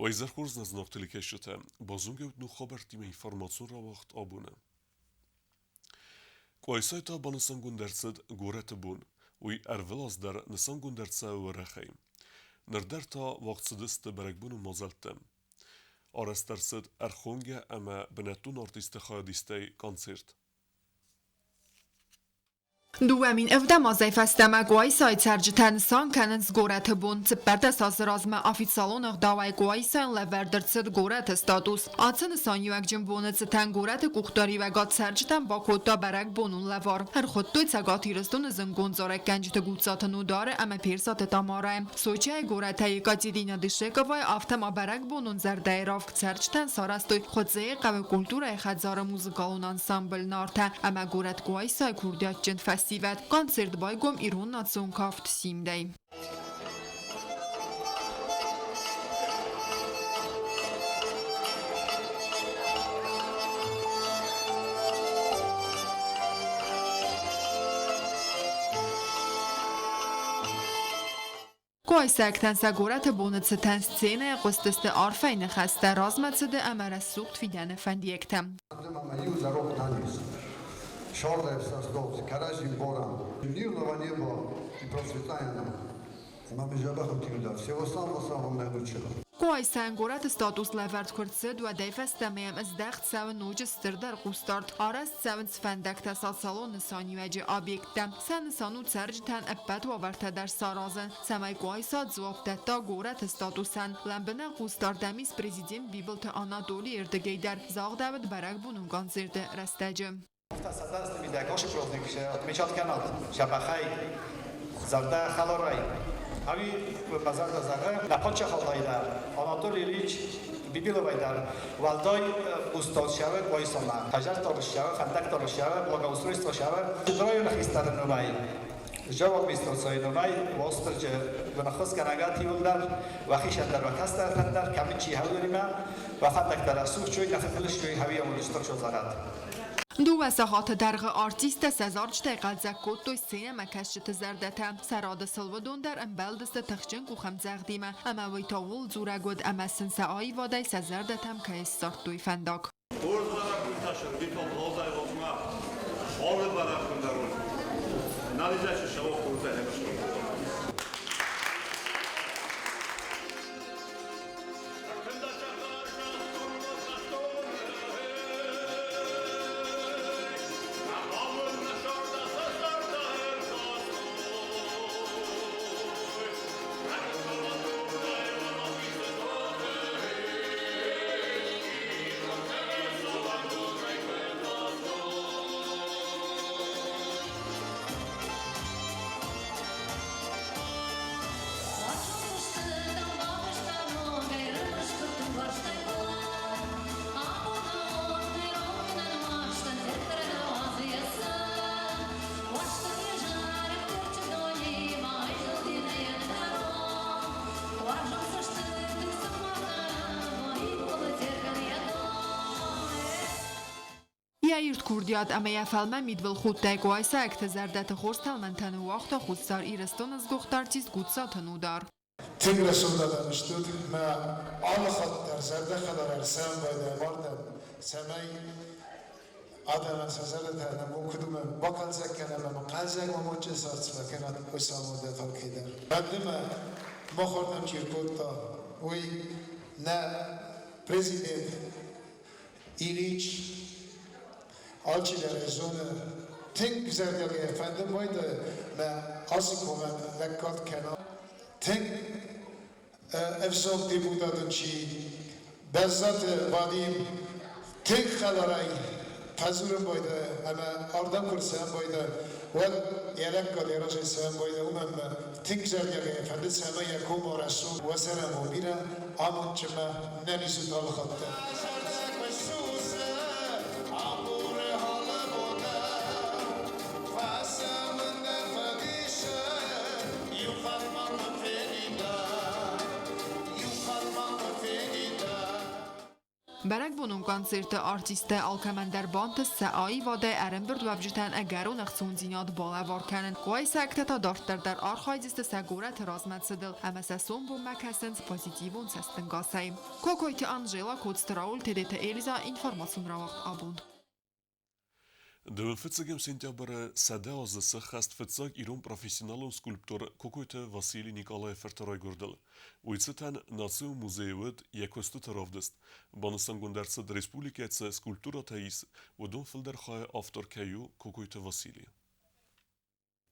Ойзархурз назнавтили кешете, базунгевд ну хабартиме информацион равахт абуне. Квайсайта ба нисангундерцид гурет бун, уй эрвелаз дар нисангундерца ورخیم. Нердер تا وقت دست برگبون مازلتم. آرسترسد ارخونگه اما بنتون آرتیست خادیسته کنسرت. دوامین افدام از فستم گوی سایت سرجتن سان کنند گورت بون تبرد ساز رازم آفیسالون اقداوی گوی سان لوردرسد گورت استادوس آتن سان یوک جنبونه تن گورت کوختاری و گات سرجتن با کوتا برگ بونون لوار هر خود دوی تگاتی رستون زنگون زارک گنجت گوتسات نوداره اما پیرسات تاماره سوچه گورت یکاتی دینا دشه گوی آفتما برگ بونون زرده رافت سرجتن سارستوی خودزه قو کلتور خدزار موزیکالون انسامبل نارته اما گورت گوی سای کوردیات جن فستیوال کنسرت بایگم ایران ناتسون کافت سیمدی. کوی سکتن سگورت بونت ستن سینه قصدست آرفین خسته رازمت سده امر سوخت فیدن فندیکتم. Шорда создался, каражи борам. Нилова не было и процветания. Маме жабаху тимда, всего самого наилучшего. کوی سنگورت استاتوس لورد کرد و دیفست میم از دخت سو نوج استردر قوستارت آرست سون سفندک تسال سالون سانیوجی آبیکتم سن سانو ترجتن ابد و ورته در سارازن سمای کوی ساد زوابت تا گورت استاتوسن لنبنه قوستار دمیس پریزیدیم بیبلت آنادولی اردگی در زاغ داود برگ بونون گانزرده رستجم. Создастся видеокоши праздник, отмечал канал, шабахай, завда халорай. Ави базарда зага, на поча халдайдар, Анатолий Ильич Бибиловайдар, валдай устод шава, бойсона, тажар торш шава, хандак торш шава, благоустройство шава, дрою нахистар нумай. جواب میستوسای نونای واستر جه بنخواست کنگاتی ولدر و خیشن در و کس در خندر کمی چی هودریم و فندک در اسوق چوی نخفلش چوی هوی امودستر شو زارد. دو وساحات درغ آرتیست سزارج تقل زکوت دوی سینما کشت زردتم سراد سلودون در امبلدست تخچن کو خم زغدیمه اما وی تاول زوره گود اما سنسه آی وادای سزردتم که استارت دوی فنداک. یایرت کوردیات اما یفعل میدول خود دگوای سعی زردت خورستال من تنو وقت خودسار ایرستون از گفتارتیز گودسا تنو دار. تگرسون دادمشتود ما آن خود در زرده خدا رسم باید واردم سمی آدم سازده تنم و کدوم با کنزک کنم و کنزک و موچه ساعت سمکنات بسامو دفل کدم. بعدم ما خوردم چیرکود تا وی نه پرزیدنت ایلیچ آلچی در زونه تنگ زردگی افنده باید من آسی کنم وکات کنم تنگ افزاق دی بودادن چی بزد وادیم تنگ خلارای پذورم باید اما آردم کرسیم باید و یرک کلی راجع سیم باید اومم تنگ زردگی افنده سیم یکم رسول و سرم و میرم آمون چما نمیزود حال خواهد Berek bunun konserti artiste Alkemander Bantes Saai vade Erenbird webjiten egeru naxsunzinat balavarkanen. Quay sekta dorter der archaiziste Sagoret razmetsedil amasa son bu makasens pozitivun sestengasay. Kokoyti Angela Kotstraul tedete Eliza informasun rawaq abund. До 40 сентября сада азысы хаст 40 ирон профессионалун скульптор Кокойте Василий Николаев второй гордал. Уйцетан нацию музеевод якосты таравдыст. Банысан гундарцад республикаца скульптура таис удон филдерхай автор каю Кокойте Василий.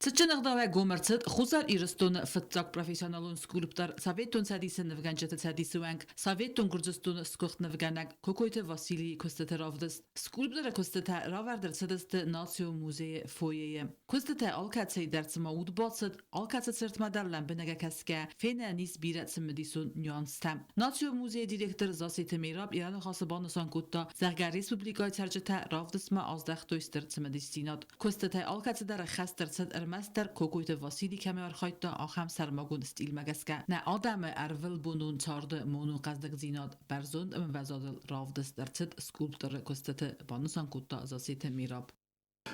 Цчнагдава гомерцет хузар ирстун фцак профессионалун скульптор Советун садисын невганчата садисуанг Советун гурзустун скухт невганак Кокойте Василий костетеравдыс скульптора костета равардер цедсте нацио музее фойе костета алкацей дерцма удбацет алкацет сертмадарлан бенега каска фена нис биратсмдисун нюанстам нацио музее директор Засит Мираб иран хасбан санкутта зерга республика тержета равдысма аздахтойстерцмдисинат костета алкацет der khasтерцет مستر کوکویت واسیلی کمی آرخایت تا آخام سرماگون استیل مگسکه نه آدم ارول بونون چارد مونو قصدق زیناد برزوند ام وزادل راودست در تد скульптор کستت بانوسان کوتا زاسیت میراب.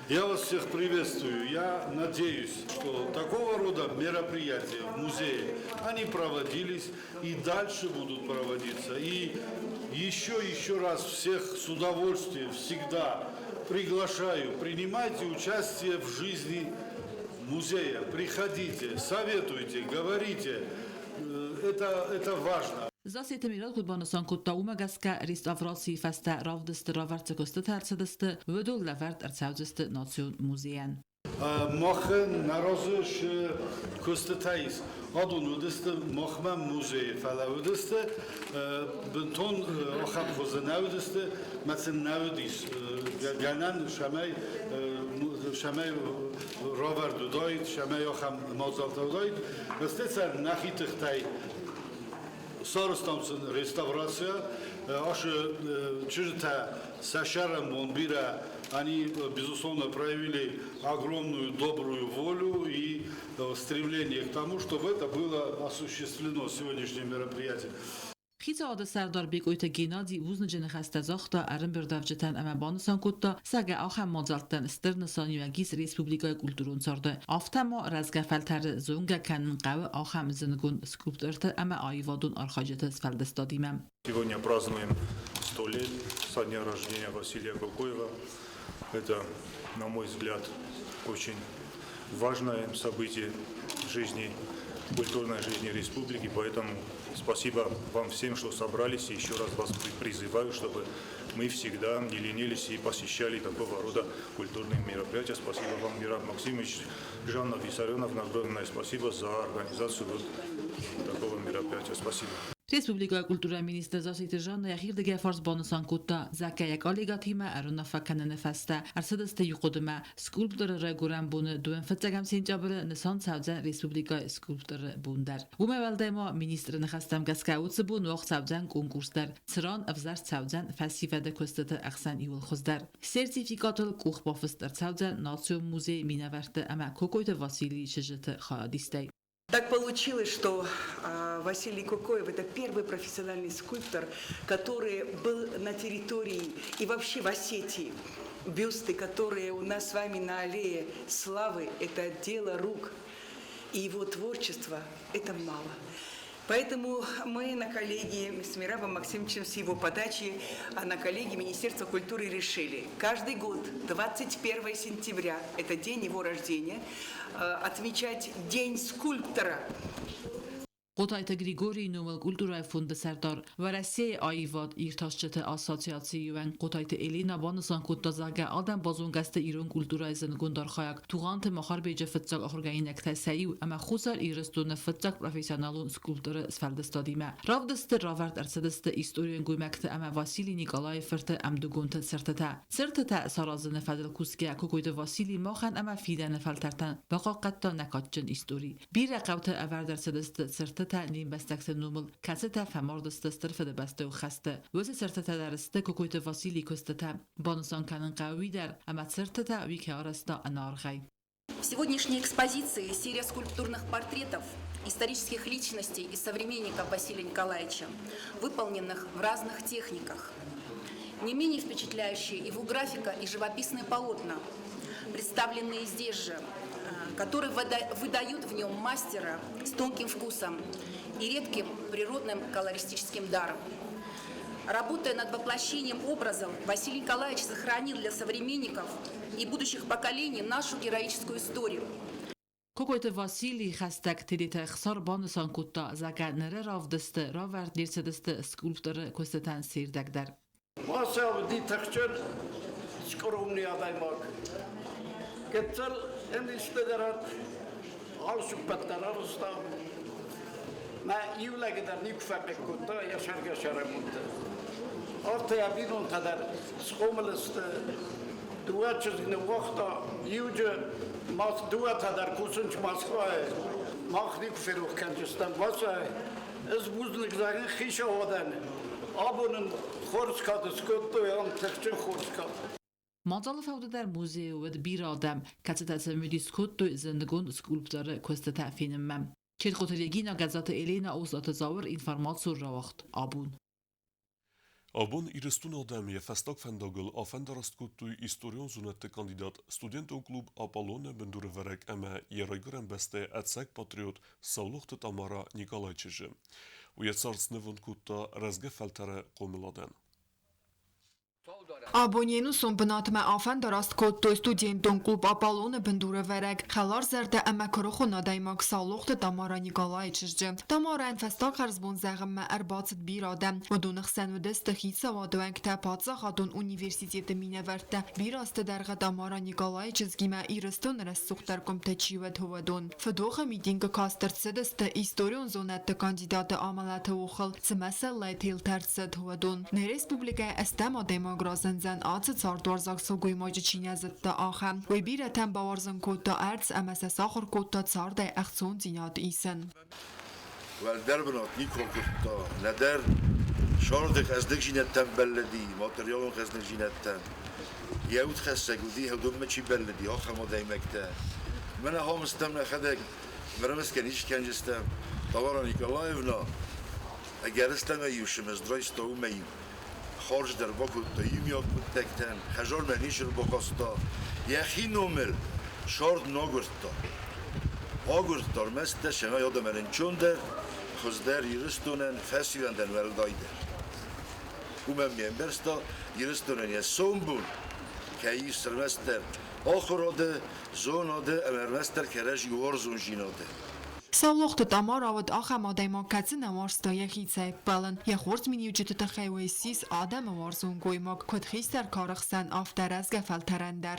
Я вас всех приветствую. Я надеюсь, что такого рода мероприятия в музее, они проводились и дальше будут проводиться. И еще раз всех с удовольствием всегда приглашаю, принимайте участие в жизни музея. Приходите, советуйте, говорите. Это важно. Засیت میراد خود بانوسان کوتا اومگسکه ریستافراسی فسته راودست راورت کستت هرچدست ودول لورد ارچاوزست ناسیون موزیان. Mochen narozish kostetais. Adun udeste mochman muzee fala udeste benton ocham khozen udeste matsen naudis ganan shamay Robert Doid shamay ocham Mozart Doid vestetser nachitchtay Саростамсын реставрация, аж чижта Сашара Монбира, они, безусловно, проявили огромную добрую волю и стремление к тому, чтобы это было осуществлено сегодняшнее мероприятие. خیزه آده سردار بیگ اویت گینادی وزن جن خسته زاختا ارن بردافجتن اما بانسان کتا سگه آخم مازالتن استرنسانی و گیز ریسپوبلیکای کلتورون سارده آفتما رزگه فلتر زونگه کنن قوه آخم زنگون سکوپترت اما آیوادون آرخاجت سفلدستادیمم. Сегодня празднуем 100 лет со дня рождения Василия Кокоева. Это, на мой взгляд, очень важное событие жизни, культурной жизни республики, поэтому спасибо вам всем, что собрались, и еще раз вас призываю, чтобы мы всегда не ленились и посещали такого рода культурные мероприятия. Спасибо вам, Мираб Максимович, Жанна Виссарионовна, огромное спасибо за организацию такого мероприятия. Спасибо. Республика культура министр Засит Жанна яхирдеге фарс бонусан кутта закаяк алигатима арона факанне фаста арсадасте юқудма скульптор регуран буны дуен фатсагам сентябрь несан савзан республика скульптор бундер умевалдема министр нахастам гаскаутс бун вақт савзан конкурсдар цран авзар савзан фасивада костата ахсан иул хуздар сертификатл кух бафстар савзан нацио музей минаверте ама Кокойте Василий чижете хаадистай. Так получилось, что Василий Кокоев – это первый профессиональный скульптор, который был на территории и вообще в Осетии. Бюсты, которые у нас с вами на аллее славы – это дело рук. И его творчество – это мало. Поэтому мы на коллегии с Мирабом Максимовичем, с его подачи, на коллегии Министерства культуры решили каждый год 21 сентября, это день его рождения, отмечать День скульптора. قطعه گریگوری نومل کلتورای فوند سردار و رسیه آیواد ایرتاشچت آساسیاسیون قطعه الینا بانسان کتازاگه آدم بازونگست ایران کلتورای زنگون دار خایک توغانت مخار بیجه فتزاگ آخرگاین اکتسایی اما خوصر ایرستون فتزاگ پروفیسیونالون سکولپتور سفلدستادیمه راودست راورد ارسدست ایستوریون گویمکت اما واسیلی نیکالای فرت امدوگونت سرتتا سارازن فدل کوسکه کوکویت واسیلی ماخن اما فیدن فلترتن بقا قطع نکاتجن ایستوری بیر قوت اورد ارسدست سرت نیم بستکت نومل کسته فماردست استرفده بسته و خسته وز سرتتا درسته Кокойте Василий костета бонусан канен قوی در اما سرتتا وی که آرستا انارغی. В сегодняшней экспозиции серия скульптурных портретов исторических личностей и современников Василия Николаевича, выполненных в разных техниках. Не менее впечатляющие его графика и живописные полотна, представленные здесь же, которые выдают в нем мастера с тонким вкусом и редким природным колористическим даром. Работая над воплощением образов, Василий Николаевич сохранил для современников и будущих поколений нашу героическую историю. Kokojte Vasili hashtag tilite xar banusan kutta zaga nere ravdiste ravert dirsediste skulptore kostetan sirdagdar. Masa di takçer skorumni adaymak. Getel endiştederat al süppetler arasında ma yuvla kadar nikfak kutta yaşar yaşaramutta. Ortaya bir on kadar skomeliste duatçızgını vakta yuvcu mas duat kadar kusunç Moskva mahnik feruh kendisinden vasa ez buzluk zaten xişa odan abunun xorskadı skotto yan tekçe xorskadı. Manzal fawde der muzeum ved bir adam katsata müdiskotto zendegon skulptore kostata finemmem. Çelkotelegina gazete Elena Ozat Zawr informatsur rawacht abun. Abun irestun adam je festak fendagel afendarast kuttu historion zunette kandidat studentenklub Apollone bendureverek eme jerajgören beste etsek patriot savluchtet Tamara Nikolajczyje. Ujecarc nevon kutta rezgefeltere komiladen. Abonjenusson benatme afen darast kotto studenton klub Apollone bendureverek xalar zerde eme krocho nadaymak sallucht Tamara Nikolajczyje. Tamara en festak herzbon zegme erbatset biradem و دونخ سنودست خیسا و دوانکتا پاتزا خاتون اونیورسیتیت مینورته بیراسته درغه دامارا نیکالایچزگیمه ایرستون رسوختر کم تچیوت هودون فدوخه میدینگ کاستر سدست ایستوریون زونت کاندیدات آملت وخل سمسل لیتیل ترسد هودون نه ریسپوبلیکه استما دماغرازنزن آتس ساردوارزاک سوگوی ماج چینزت دا آخم و بیرتن باورزن کتا ارز امس ساخر کتا سارده اخصون زیناد ایسن والدر بنات نیکروکتا ندر شارد خزدک جینتن بلدی ماتریالون خزدک جینتن یهود خسگودی هدوم چی بلدی آخه ما دیمکته من هم استم نخدک برمس کنیش کنجستم دوارا نیکلایونا اگر استم ایوشم از درایست او میم خارج در باکوت دایم یاد بود تکتن خجار منیش رو بخاستا یخی نومل شارد ناگرتا آگرتار مسته شما یاد منن چونده خزدر یرستونن فسیلندن ولدایده من میمبرستا یرستونن یه سومبون که ای سرمستر آخراده زوناده امرمستر کرش یوارزون جیناده سالوخت تامارا ود آخه ماده ما کسی نوارستا یخی سایب بلن یه خورد منیو جدت خیوی سیس آدم وارزون گوی ما کد خیستر کارخسن آفتر از گفل ترندر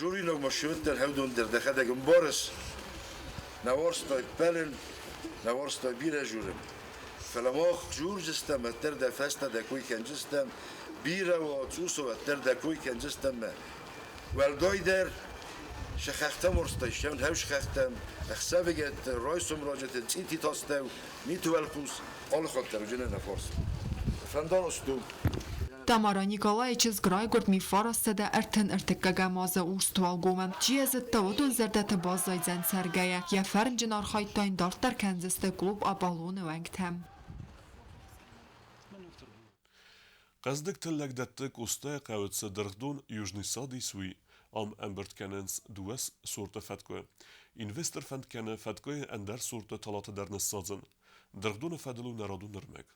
جوری نو مشوتر هودون در دخده گمبارس نوارستا بلن نوارستا بیره جورم فلماخ جور جستم اتر در فستا در کوی کنجستم بیره و آتوس و اتر در کوی کنجستم ولدای در شخختم ورستایشتم هوش خختم اخسا بگت رایسوم راجت تیتی تاستو نیتو ولپوس آل خاطر جنه نفارس فندان استو Tamara Nikolajczyz grajgurt mi farastada erten ertekkaga maza urstval gomem. Cihazet tavodun zerdet bazayzen sergeje. Je fernjin archajtain dartar kenzeste klub Apollone vengtem. Qazdek tillagdattik usta qawitsa dirgdun Южный Сад и Суи. Am Embert Kenens duas sorte fatkoe. Investor fand kenne fatkoe en der sorte talate der nessazen. Dirgdun fadelu naradun nirmek.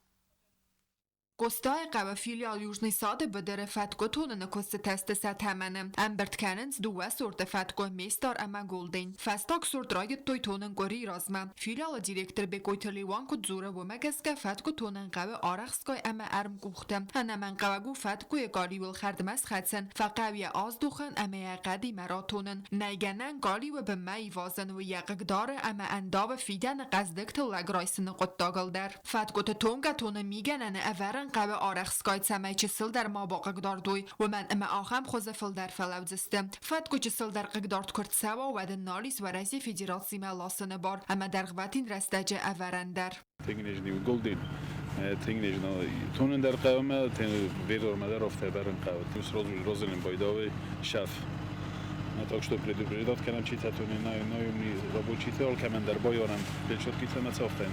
Костае қава филиал Южный Сад бедере фатко тонene koste teste settemene. Embert Kenens duas sorte fatko mestar ema golden. Fastak sort rayet toy tonen gori razma. Filial direktor bekoyteli wanko zura و مگسکه fatko tonen قوا آرخسکای ema erm گوخته. هنمن قوا گو fatko گالی ول خردمس خدسن. فقوی آز دوخن ema قدی مراتونن. نیگنن گالی و به می وازن و یقدار ema انداو فیدن قزدک تلگ رایسن قطاگل در. fatko تونگا تونن میگنن اورن قوه آرخسکای سمی چسل در ما با قگدار دوی و من اما آخم خوزه فل در فلوزستم فتکو چسل در قگدار کرد سوا و دن نالیس و رئیس فدراسی لاسن بار اما در غواتین رستجه اورندر تنگنیجنی و گلدین تنگنیجنا تونن در قومه تن ویدور مدار افته برن قوت روزن بایداوی شف так что предупреждать к нам читать он на рабочий тел командар боярам бельшоткица на цофтане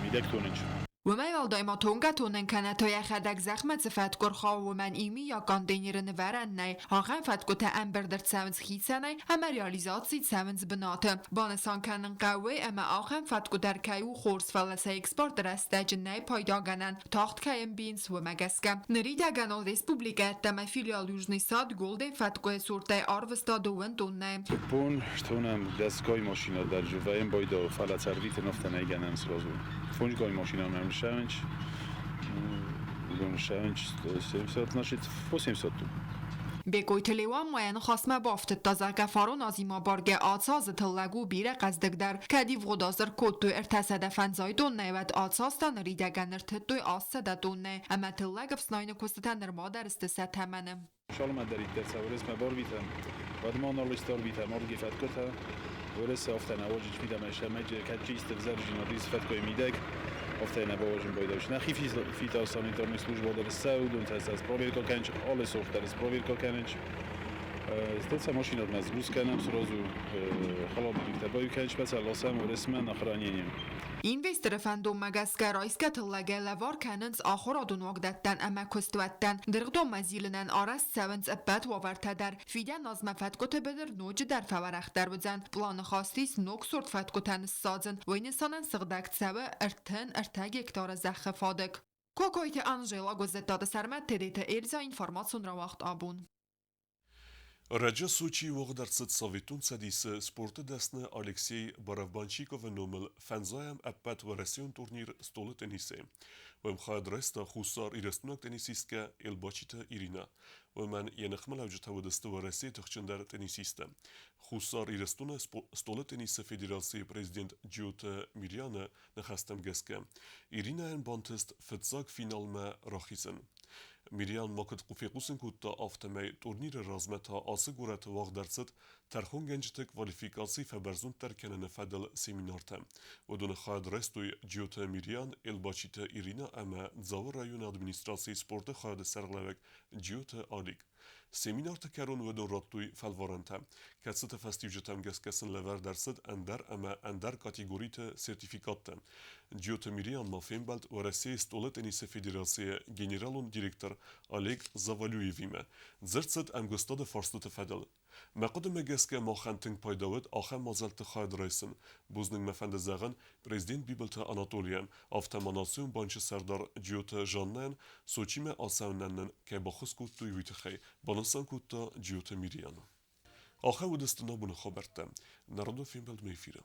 видектонич ومای والدای تونگا تونن کنه تا یه خدک زخمت فت کرخا و من ایمی یا کاندینیر نورن نه آخر فت کتا امبر در سونز خیسنه اما ریالیزاتسی سونز بناته بانسان کنن قوه اما آخر فت کتا در کیو خورس فلسه اکسپورت در استاج نه پایدا گنن تاخت کیم بینس و مگسکه نریده گنال ریسپوبلیکه دم فیلیال یوجنی ساد گولده فت کتا سورته آروستا دوون دونه پون شتونم دستگاه ماشینا در جویم بایدا فلت سرویت نفتنه گنن سرازو فونجگاه ماشینا شونج значит 800 بگوی تلیوان ماین خاسمه بافت تازه گفارون آزیما بارگه آتساز تلگو بیره قصدک در کدی وغدازر کود توی ارتسده فنزای دونه و آتسازتان ریدگن ارتدوی آسده دونه اما تلگ فسناین کستتن نرما در استسه تمنه شالما دارید در سوارس مبار بیتم و ما نالستار بیتم آرگی فتکتا ورس افتن اواجج بیدم اشتمج کچی استفزر جنادیز فتکای میدک افتن اواجم بایداش نخی فیتا سانیتارنی سلوژبا در سعود و تست از پرویرکا کنچ آل سوخت در پرویرکا کنچ استدسا ماشینات مزروز کنم سرازو خلا بگیرتا بایو کنچ بس لاسم و رسمن اخرانیم این ویست رفندوم مگسکه رایسکه تلگه لوار کننز آخور آدون وقدتن اما کستوتن درغدوم مزیلنن آرس سونز ابت وورته در فیده نازم فتکوت بدر نوج در فورخ در بزن پلان خواستیس نوک سورت فتکوتن سازن و این سانن سغدکت سوه ارتگ اکتار زخ فادک کوکویت انجیلا گزداد سرمت تدیت ایرزا اینفارماسون را وقت آبون Раджа Сочи вогдарцет Советун Садис спорта десна Алексей Баравбанчиков номел фанзаям аппат варасион турнир столы теннисе. Вем хад реста хусар ирестунак теннисистка Элбачита Ирина. Веман янахмал авжата водасты вараси тахчандар теннисиста. Хусар ирестуна столы тенниса федерации президент Джиота Мирьяна нахастам геска. Ирина ен бантест фетзак финалма рахисен. میریان ماکت قفی قوسن کود تا آفتمه تورنیر رازمت ها آسه گورت واق درست ترخون گنجت کوالیفیکاسی فبرزون ترکنن فدل سیمینار تم و دون خواهد رستوی جیوت میریان الباچیت ایرینا اما زاور رایون ادمینستراسی سپورت خواهد سرغلوک جیوت آلیگ سیمینار تکرون و دون راتوی فلوارن تم کتست فستیو جتم گس کسن لور درصد اندر اما اندر کاتیگوریت سرتیفیکات تم جیوت میریان مافین بلد و رسی استولت انیس فدراسی گنرالون دیرکتر Oleg Zavaluyevime. Zertsed am gostade farstute fedel. Maqdem geske machanting paydawet achem mazelte khayd reisen. Buzning mefende zagen prezident bibelte Anatolian auf der Manation banche serdar Jyote Jannen Sochime asaunannen ke baxus kutu yutxe. Balansan kutta Jyote Mirian. Achem udestna bunu khabertem. Narodo film beld mefira.